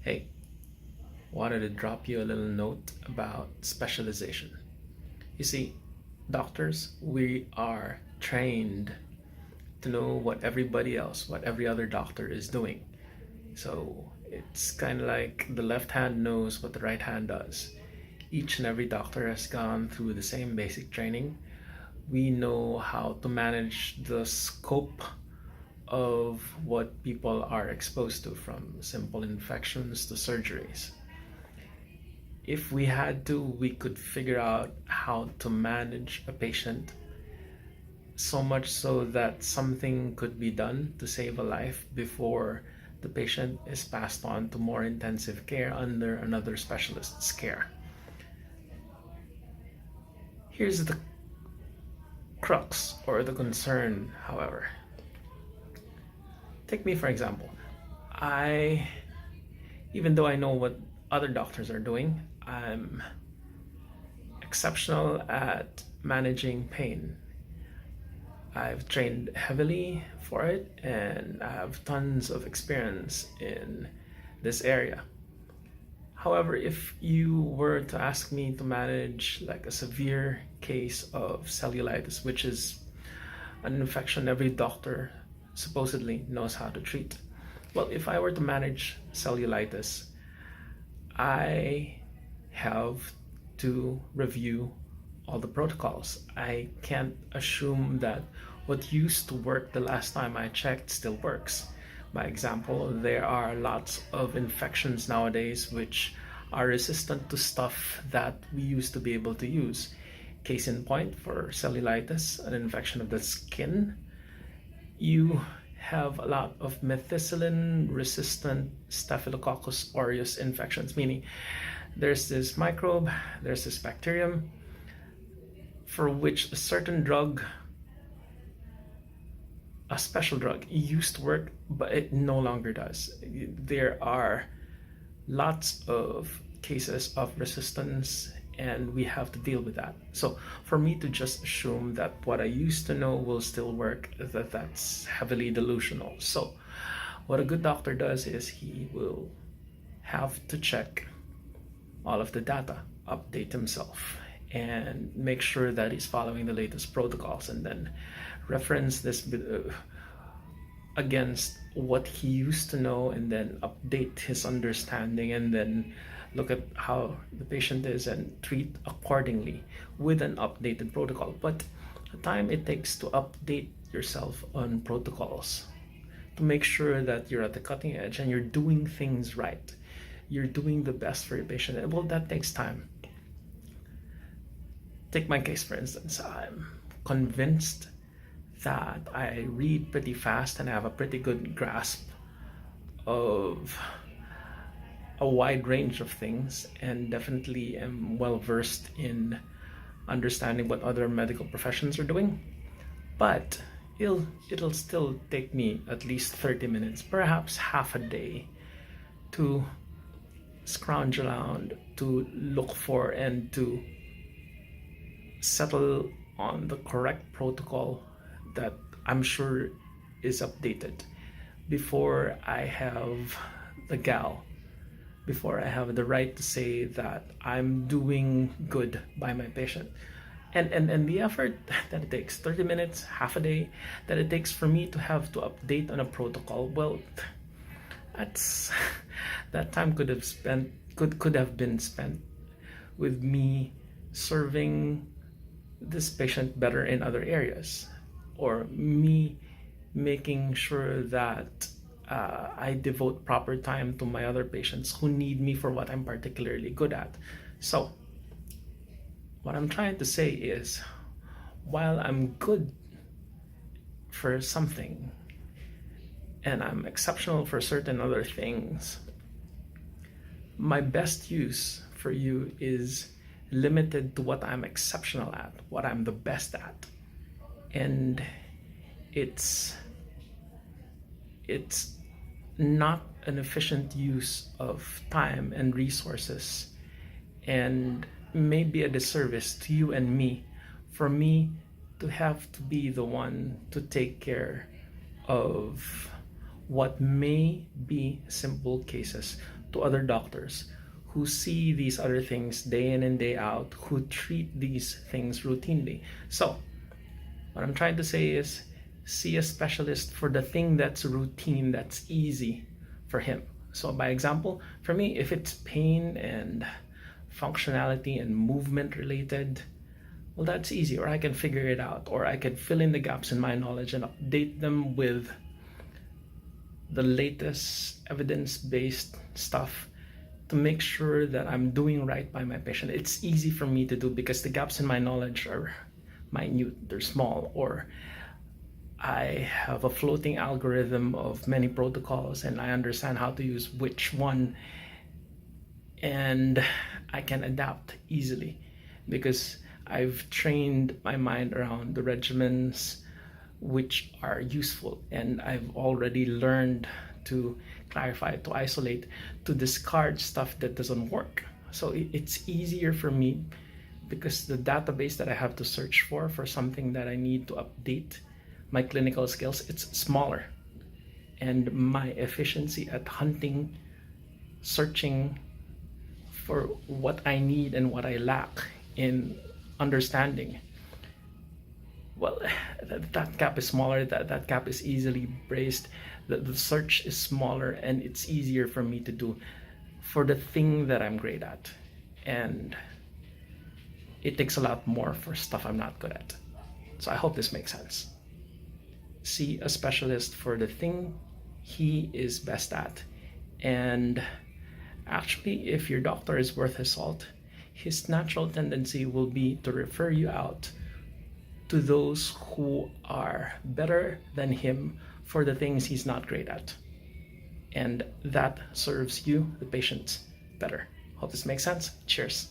Hey, wanted to drop you a little note about specialization. You see, doctors, we are trained to know what everybody else, what every other doctor is doing. So it's kind of like the left hand knows what the right hand does. Each and every doctor has gone through the same basic training. We know how to manage the scope of what people are exposed to, from simple infections to surgeries. If we had to, we could figure out how to manage a patient, so much so that something could be done to save a life before the patient is passed on to more intensive care under another specialist's care. Here's the crux or the concern, however. Take me for example. I, even though I know what other doctors are doing, I'm exceptional at managing pain. I've trained heavily for it and I have tons of experience in this area. However, if you were to ask me to manage like a severe case of cellulitis, which is an infection every doctor supposedly knows how to treat. Well, if I were to manage cellulitis, I have to review all the protocols. I can't assume that what used to work the last time I checked still works. By example, there are lots of infections nowadays which are resistant to stuff that we used to be able to use. Case in point, for cellulitis, an infection of the skin, you have a lot of methicillin resistant Staphylococcus aureus infections, meaning there's this microbe, there's this bacterium for which a certain drug, a special drug, used to work, but it no longer does. There are lots of cases of resistance and we have to deal with that. So for me to just assume that what I used to know will still work, that's heavily delusional. So what a good doctor does is he will have to check all of the data, update himself, and make sure that he's following the latest protocols, and then reference this against what he used to know, and then update his understanding, and then look at how the patient is and treat accordingly with an updated protocol. But the time it takes to update yourself on protocols, to make sure that you're at the cutting edge and you're doing things right, you're doing the best for your patient, well, that takes time. Take my case, for instance. I'm convinced that I read pretty fast and have a pretty good grasp of a wide range of things, and definitely am well versed in understanding what other medical professions are doing. But it'll still take me at least 30 minutes, perhaps half a day, to scrounge around, to look for and to settle on the correct protocol that I'm sure is updated before I have before I have the right to say that I'm doing good by my patient. And the effort that it takes, 30 minutes, half a day, that it takes for me to have to update on a protocol, well, that's that time could have been spent with me serving this patient better in other areas, or me making sure that I devote proper time to my other patients who need me for what I'm particularly good at. So what I'm trying to say is, while I'm good for something and I'm exceptional for certain other things, my best use for you is limited to what I'm exceptional at, what I'm the best at. And it's not an efficient use of time and resources, and maybe a disservice to you and me for me to have to be the one to take care of what may be simple cases, to other doctors who see these other things day in and day out, who treat these things routinely. So, what I'm trying to say is see a specialist for the thing that's routine, that's easy for him. So, by example, for me, if it's pain and functionality and movement related, well, that's easy, or I can figure it out, or I can fill in the gaps in my knowledge and update them with the latest evidence-based stuff to make sure that I'm doing right by my patient. It's easy for me to do because the gaps in my knowledge are minute, they're small, or I have a floating algorithm of many protocols and I understand how to use which one, and I can adapt easily because I've trained my mind around the regimens which are useful, and I've already learned to clarify, to isolate, to discard stuff that doesn't work. So it's easier for me because the database that I have to search for something that I need to update my clinical skills, it's smaller, and my efficiency at hunting, searching for what I need and what I lack in understanding, well, that gap is smaller, that gap is easily braced, the search is smaller, and it's easier for me to do for the thing that I'm great at, and it takes a lot more for stuff I'm not good at. So I hope this makes sense. See a specialist for the thing he is best at, and actually, if your doctor is worth his salt, his natural tendency will be to refer you out to those who are better than him for the things he's not great at. And that serves you, the patient, better. Hope this makes sense. Cheers.